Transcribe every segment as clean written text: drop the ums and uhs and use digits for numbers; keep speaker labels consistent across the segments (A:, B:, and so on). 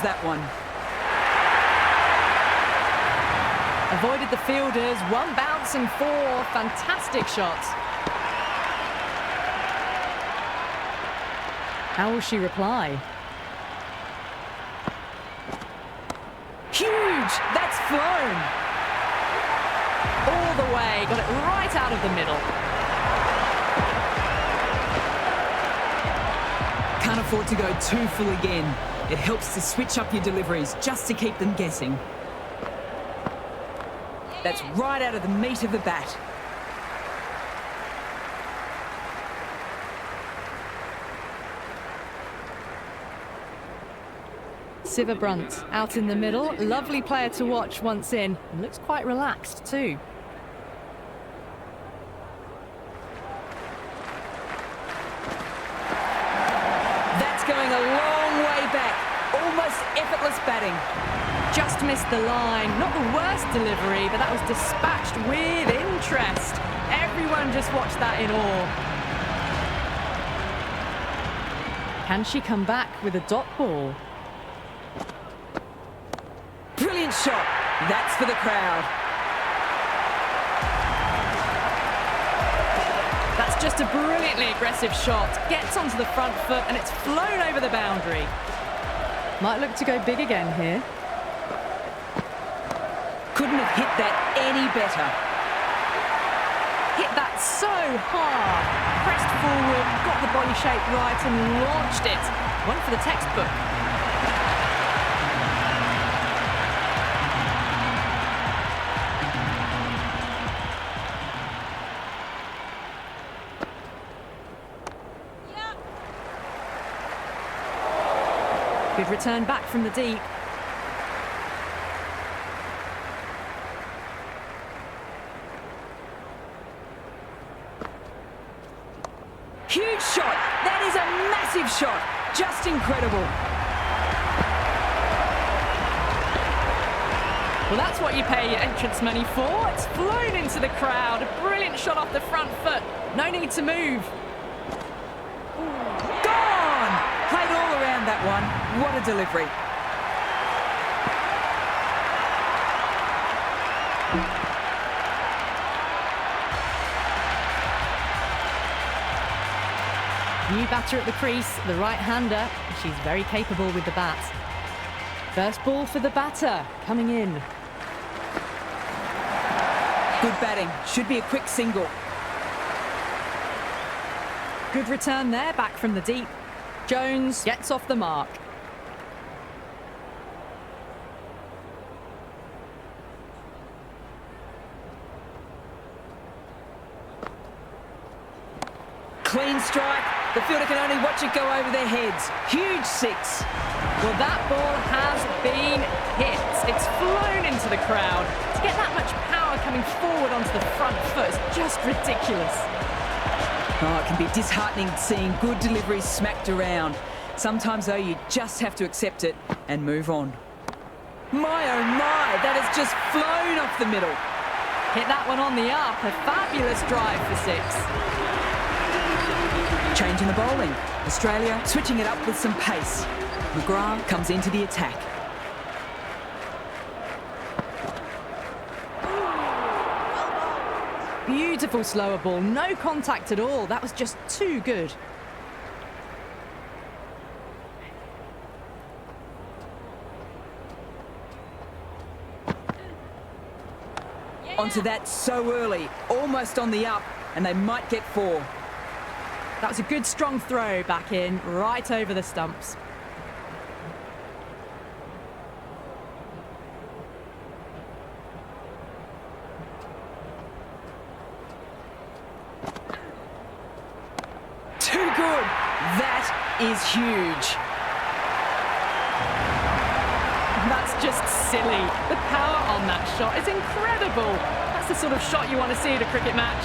A: misses that one.
B: Avoided the fielders, one bouncing four, fantastic shot. How will she reply?
A: Huge! That's flown!
B: All the way, got it right out of the middle.
A: Can't afford to go too full again. It helps to switch up your deliveries just to keep them guessing. That's right out of the meat of the bat.
B: Siva Brunt out in the middle. Lovely player to watch once in. And looks quite relaxed too.
A: That's going a long way back. Almost effortless batting.
B: Just missed the line. Not the worst delivery, but that was dispatched with interest. Everyone just watched that in awe. Can she come back with a dot ball?
A: Brilliant shot. That's for the crowd.
B: That's just a brilliantly aggressive shot. Gets onto the front foot and it's flown over the boundary. Might look to go big again here.
A: Couldn't have hit that any better.
B: Hit that so hard. Pressed forward, got the body shape right and launched it. One for the textbook. Good return back from the deep.
A: Huge shot. That is a massive shot. Just incredible.
B: Well, that's what you pay your entrance money for. It's flown into the crowd. A brilliant shot off the front foot. No need to move.
A: Gone! Played all around that one. What a delivery.
B: New batter at the crease, the right-hander. She's very capable with the bat. First ball for the batter, coming in.
A: Good batting. Should be a quick single.
B: Good return there, back from the deep. Jones gets off the mark.
A: Clean strike. The fielder can only watch it go over their heads. Huge six.
B: Well, that ball has been hit. It's flown into the crowd. To get that much power coming forward onto the front foot is just ridiculous.
A: Oh, it can be disheartening seeing good deliveries smacked around. Sometimes, though, you just have to accept it and move on. My, oh my, that has just flown off the middle.
B: Hit that one on the up. A fabulous drive for six.
A: Changing the bowling. Australia switching it up with some pace. McGrath comes into the attack.
B: Beautiful slower ball. No contact at all. That was just too good.
A: Onto that so early. Almost on the up. And they might get four.
B: That was a good strong throw back in, right over the stumps.
A: Too good. That is huge.
B: That's just silly. The power on that shot is incredible. That's the sort of shot you want to see at a cricket match.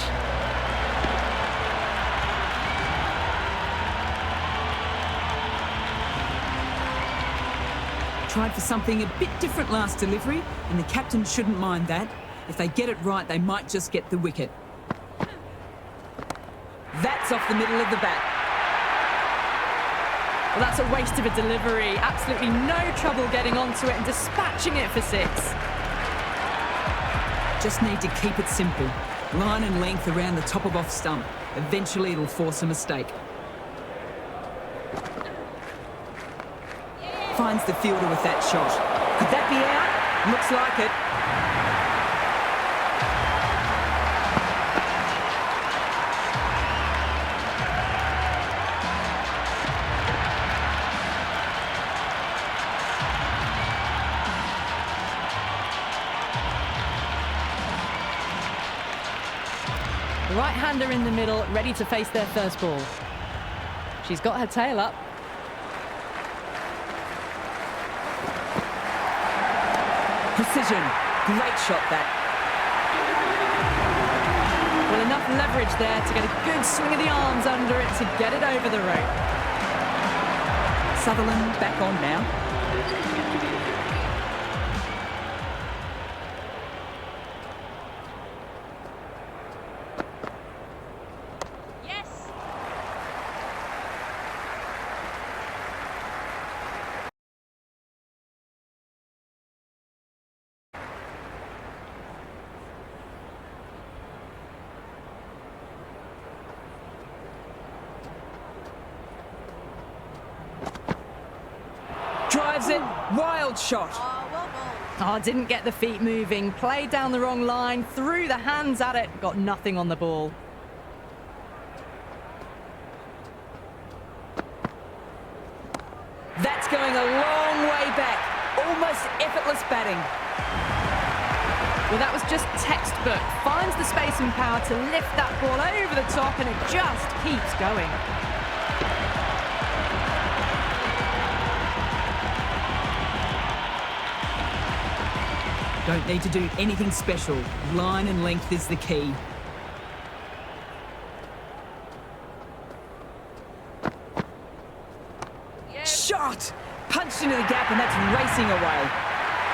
A: Tried for something a bit different last delivery, and the captain shouldn't mind that. If they get it right, they might just get the wicket. That's off the middle of the bat.
B: Well, that's a waste of a delivery. Absolutely no trouble getting onto it and dispatching it for 6.
A: Just need to keep it simple. Line and length around the top of off stump. Eventually it'll force a mistake. Finds the fielder with that shot. Could that be out? Looks like it.
B: The right-hander in the middle, ready to face their first ball. She's got her tail up.
A: Precision. Great shot, that.
B: Well, enough leverage there to get a good swing of the arms under it to get it over the rope.
A: Sutherland back on now. Drives it, wild shot.
B: Oh, didn't get the feet moving, played down the wrong line, threw the hands at it, got nothing on the ball.
A: That's going a long way back. Almost effortless batting.
B: Well, that was just textbook. Finds the space and power to lift that ball over the top, and it just keeps going.
A: Don't need to do anything special. Line and length is the key. Shot! Punched into the gap, and that's racing away.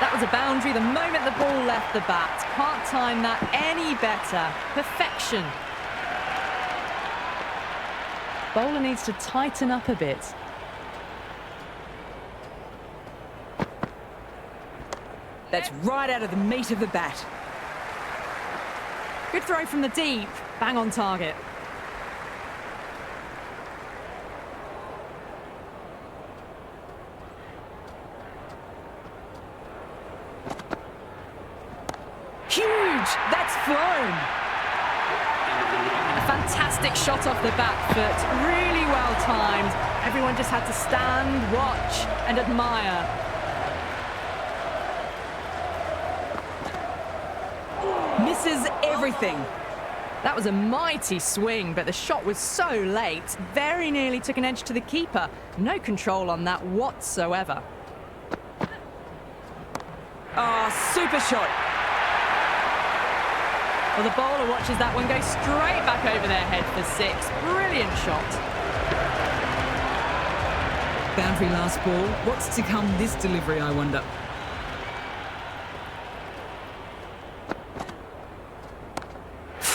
B: That was a boundary the moment the ball left the bat. Can't time that any better. Perfection. Bowler needs to tighten up a bit.
A: That's right out of the meat of the bat.
B: Good throw from the deep. Bang on target.
A: Huge! That's flown!
B: A fantastic shot off the back foot. Really well timed. Everyone just had to stand, watch and admire.
A: Misses everything.
B: That was a mighty swing, but the shot was so late. Very nearly took an edge to the keeper. No control on that whatsoever.
A: Oh, super shot.
B: Well, the bowler watches that one go straight back over their head for 6. Brilliant shot.
A: Boundary last ball. What's to come this delivery, I wonder?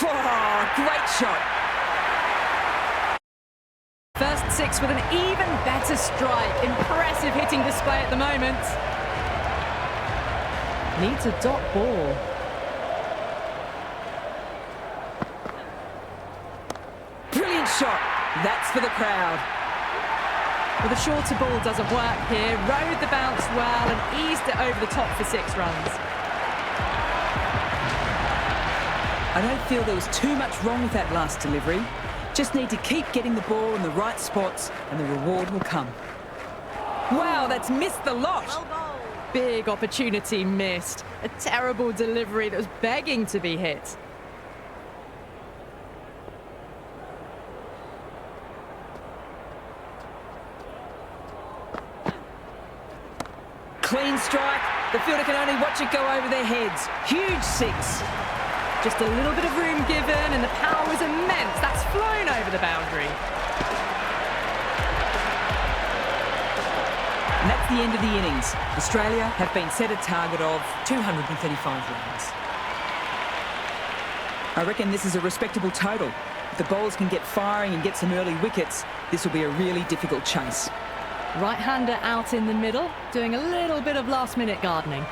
A: Oh, great shot.
B: First 6 with an even better strike. Impressive hitting display at the moment. Needs a dot ball.
A: Brilliant shot. That's for the crowd.
B: Well, the shorter ball doesn't work here. Rode the bounce well and eased it over the top for 6 runs.
A: I don't feel there was too much wrong with that last delivery. Just need to keep getting the ball in the right spots and the reward will come. Wow, that's missed the lot.
B: Big opportunity missed. A terrible delivery that was begging to be hit.
A: Clean strike. The fielder can only watch it go over their heads. Huge 6.
B: Just a little bit of room given and the power was immense. That's flown over the boundary.
A: And that's the end of the innings. Australia have been set a target of 235 runs. I reckon this is a respectable total. If the bowlers can get firing and get some early wickets, this will be a really difficult chase.
B: Right-hander out in the middle, doing a little bit of last-minute gardening.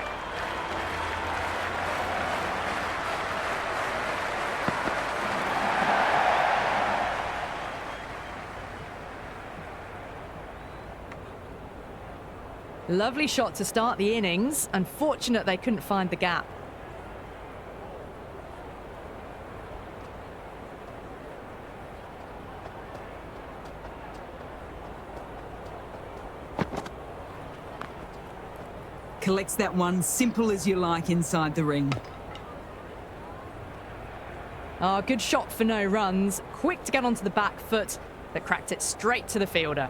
B: Lovely shot to start the innings. Unfortunate they couldn't find the gap.
A: Collects that one, simple as you like, inside the ring.
B: Oh, good shot for no runs. Quick to get onto the back foot, but cracked it straight to the fielder.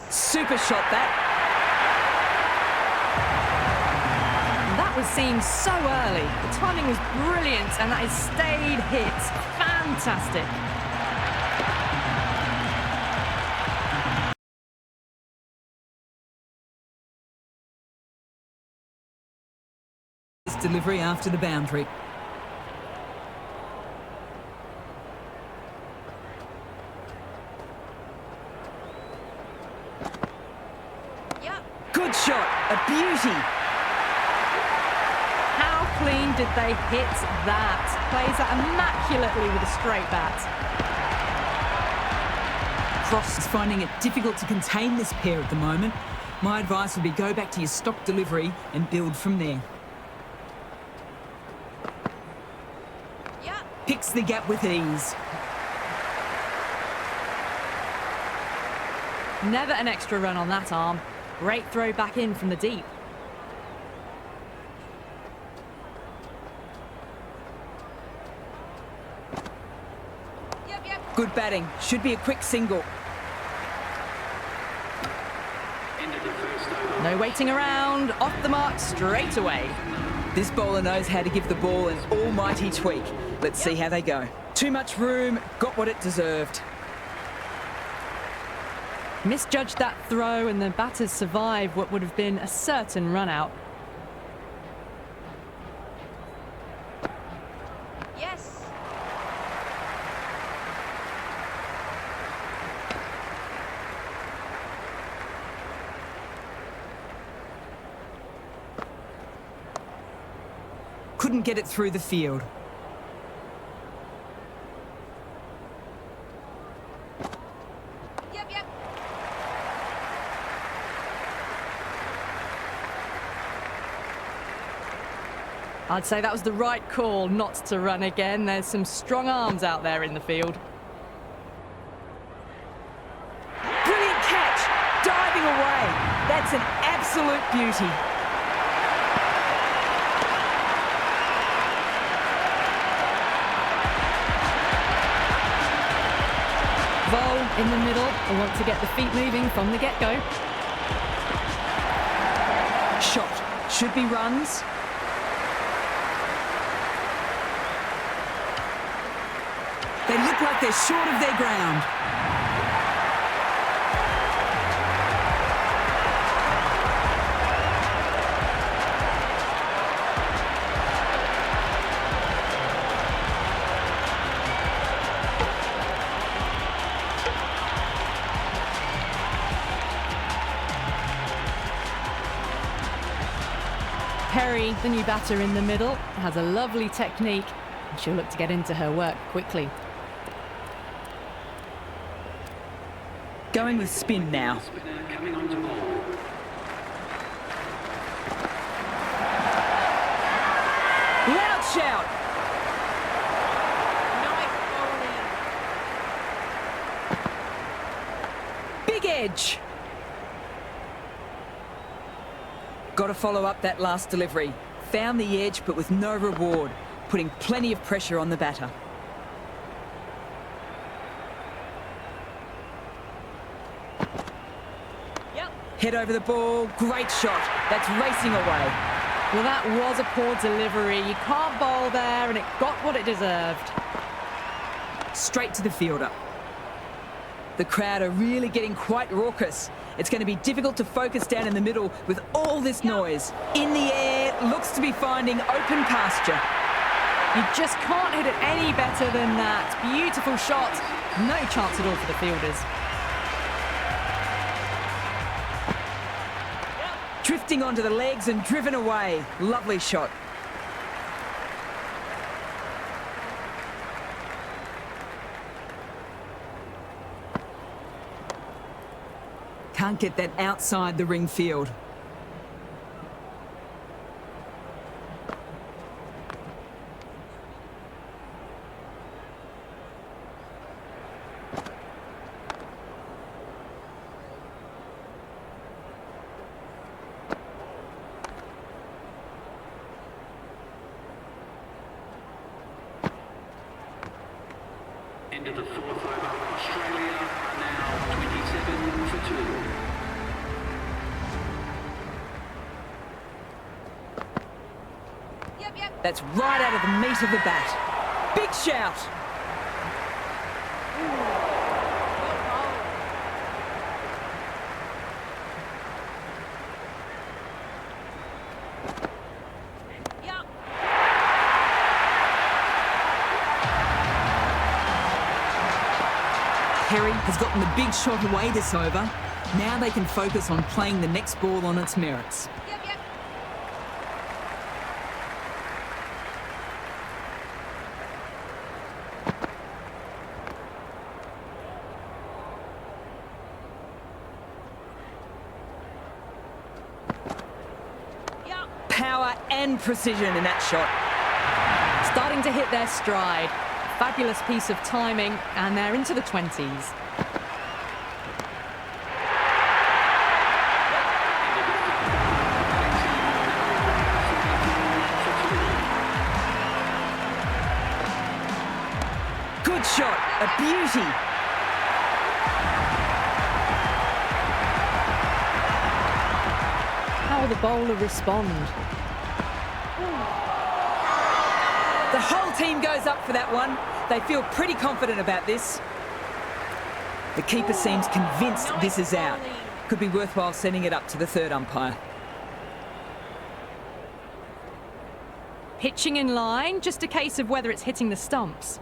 A: Super shot that.
B: That was seen so early. The timing was brilliant and that is stayed hit. Fantastic.
A: This delivery after the boundary. Good shot, a beauty.
B: How clean did they hit that? Plays that immaculately with a straight bat.
A: Cross is finding it difficult to contain this pair at the moment. My advice would be go back to your stock delivery and build from there. Picks the gap with ease.
B: Never an extra run on that arm. Great throw back in from the deep.
A: Good batting. Should be a quick single.
B: No waiting around. Off the mark straight away.
A: This bowler knows how to give the ball an almighty tweak. Let's see how they go. Too much room. Got what it deserved.
B: Misjudged that throw and the batters survived what would have been a certain run out.
C: Yes.
A: Couldn't get it through the field.
B: I'd say that was the right call not to run again. There's some strong arms out there in the field.
A: Brilliant catch! Diving away. That's an absolute beauty.
B: Vol in the middle. They want to get the feet moving from the get-go.
A: Shot. Should be runs. They look like they're short of their ground.
B: Perry, the new batter in the middle, has a lovely technique and she'll look to get into her work quickly.
A: Going with spin now. Loud shout. Big edge. Got to follow up that last delivery. Found the edge, but with no reward, putting plenty of pressure on the batter. Head over the ball, great shot. That's racing away.
B: Well, that was a poor delivery. You can't bowl there, and it got what it deserved.
A: Straight to the fielder. The crowd are really getting quite raucous. It's going to be difficult to focus down in the middle with all this noise. In the air, looks to be finding open pasture.
B: You just can't hit it any better than that. Beautiful shot. No chance at all for the fielders.
A: Drifting onto the legs and driven away. Lovely shot. Can't get that outside the ring field.
C: End of the fourth over. Australia are now 27 for 2.
A: That's right out of the meat of the bat. Big shout. Perry has gotten the big shot away this over. Now they can focus on playing the next ball on its merits. Power and precision in that shot.
B: Starting to hit their stride. Fabulous piece of timing, and they're into the 20s.
A: Good shot, a beauty.
B: How will the bowler respond?
A: The whole team goes up for that one. They feel pretty confident about this. The keeper seems convinced this is out. Could be worthwhile sending it up to the third umpire.
B: Pitching in line, just a case of whether it's hitting the stumps.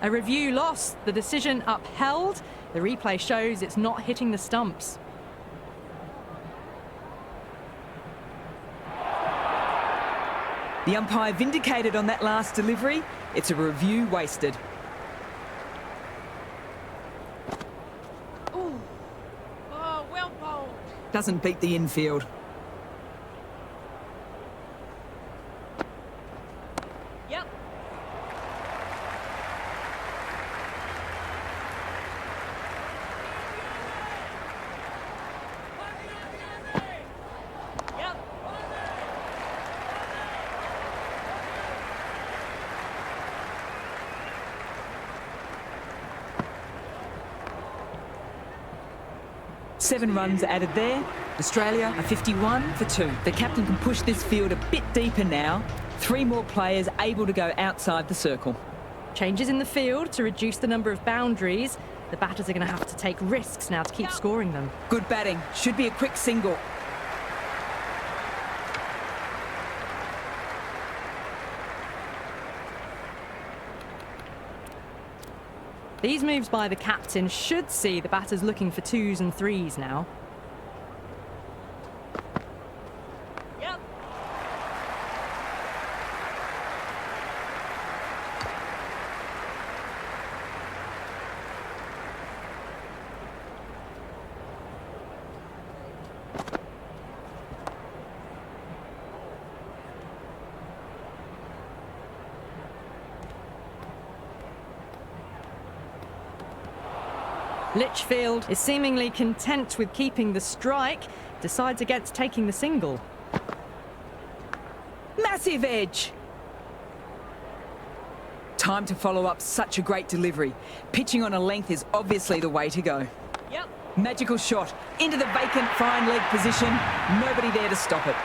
B: A review lost, the decision upheld. The replay shows it's not hitting the stumps.
A: The umpire vindicated on that last delivery. It's a review wasted.
D: Ooh. Oh, well bowled.
A: Doesn't beat the infield.
D: Yep. Yep.
A: 7 runs added there. Australia are 51 for 2. The captain can push this field a bit deeper now. 3 more players able to go outside the circle.
B: Changes in the field to reduce the number of boundaries. The batters are going to have to take risks now to keep scoring them.
A: Good batting. Should be a quick single.
B: These moves by the captain should see the batters looking for 2s and 3s now.
D: Yep.
B: Litchfield is seemingly content with keeping the strike, decides against taking the single.
A: Massive edge. Time to follow up such a great delivery. Pitching on a length is obviously the way to go.
D: Yep.
A: Magical shot into the vacant fine leg position. Nobody there to stop it.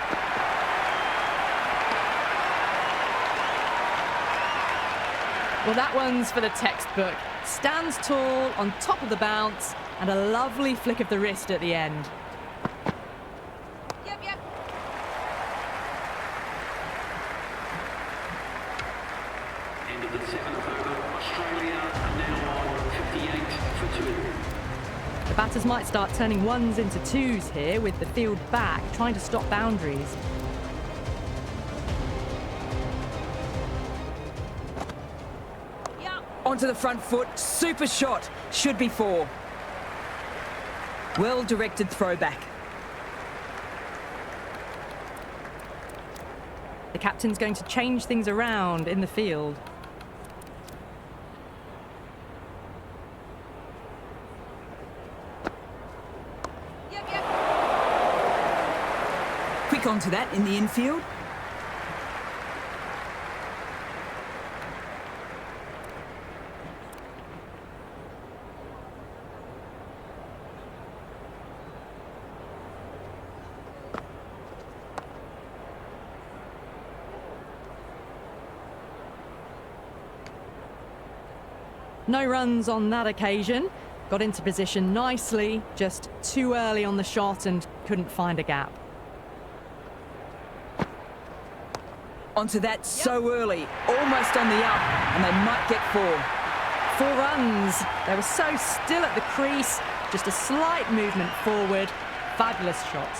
B: Well, that one's for the textbook. Stands tall on top of the bounce and a lovely flick of the wrist at the end.
D: Yep, yep.
C: 2.
B: The batters might start turning ones into twos here with the field back, trying to stop boundaries.
D: Yeah.
A: Onto the front foot, super shot, should be 4. Well directed throwback.
B: The captain's going to change things around in the field.
D: Yep, yep.
A: Quick onto that in the infield.
B: No runs on that occasion. Got into position nicely, just too early on the shot and couldn't find a gap.
A: Onto that so early, almost on the up, and they might get 4.
B: 4 runs. They were so still at the crease, just a slight movement forward. Fabulous shot.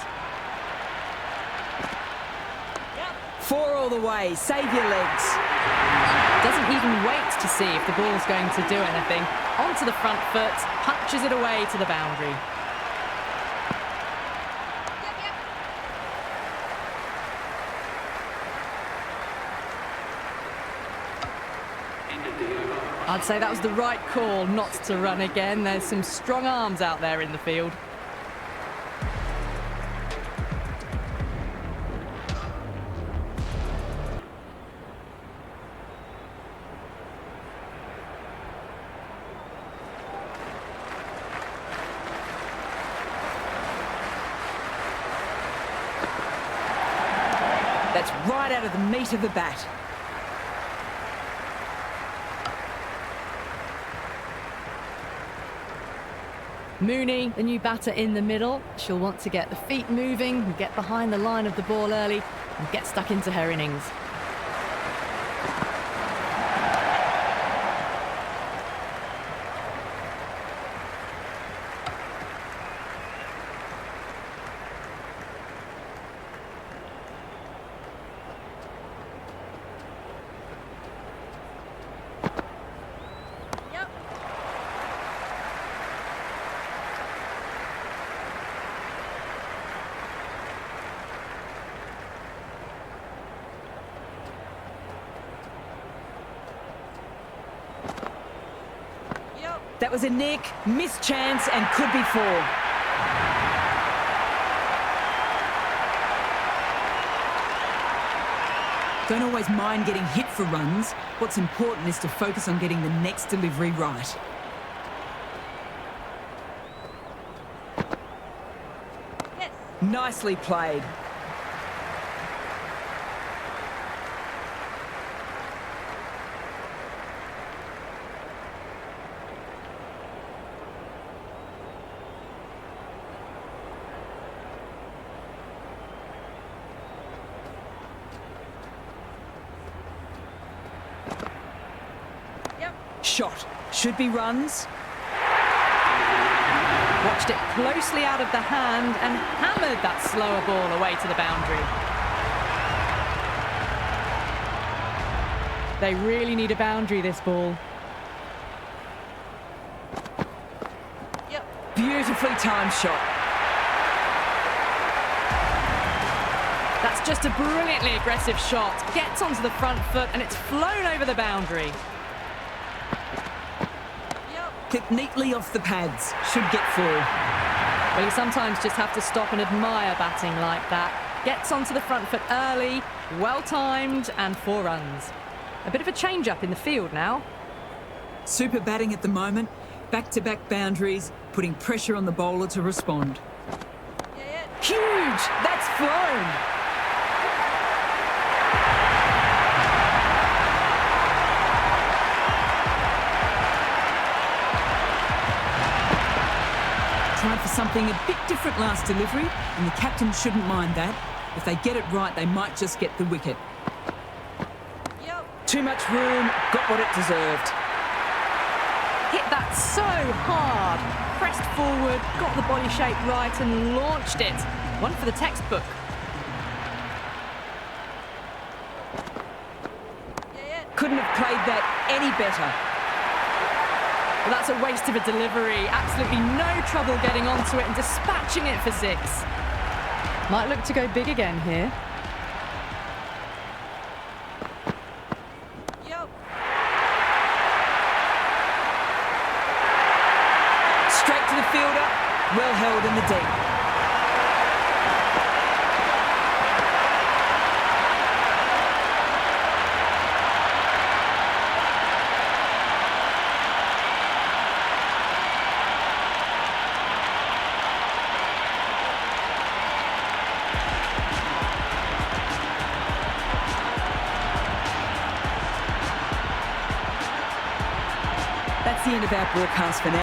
A: 4 all the way, save your legs.
B: Doesn't even wait to see if the ball's going to do anything. Onto the front foot, punches it away to the boundary.
D: Yep, yep.
C: End of the over.
B: I'd say that was the right call not to run again. There's some strong arms out there in the field.
A: That's right out of the meat of the bat.
B: Mooney, the new batter in the middle. She'll want to get the feet moving and get behind the line of the ball early and get stuck into her innings.
D: Yep. Yep.
A: That was a nick, missed chance, and could be 4. Don't always mind getting hit for runs. What's important is to focus on getting the next delivery right.
D: Yes.
A: Nicely played.
D: Yep.
A: Shot. Should be runs.
B: Watched it closely out of the hand and hammered that slower ball away to the boundary. They really need a boundary, this ball.
D: Yep.
A: Beautifully timed shot.
B: That's just a brilliantly aggressive shot. Gets onto the front foot and it's flown over the boundary.
D: Yep.
A: Clipped neatly off the pads. Should get 4.
B: Well, you sometimes just have to stop and admire batting like that. Gets onto the front foot early, well-timed, and 4 runs. A bit of a change-up in the field now.
A: Super batting at the moment. Back-to-back boundaries, putting pressure on the bowler to respond.
D: Yeah, yeah.
A: Huge! That's flown! Tried for something a bit different last delivery, and the captain shouldn't mind that. If they get it right, they might just get the wicket.
D: Yep.
A: Too much room, got what it deserved.
B: hit that so hard. Pressed forward, got the body shape right and launched it. One for the textbook.
A: Couldn't have played that any better.
B: Well, that's a waste of a delivery. Absolutely no trouble getting onto it and dispatching it for 6. Might look to go big again here.
D: Yep.
A: Straight to the fielder, well held in the deep. That's the end of our broadcast for now.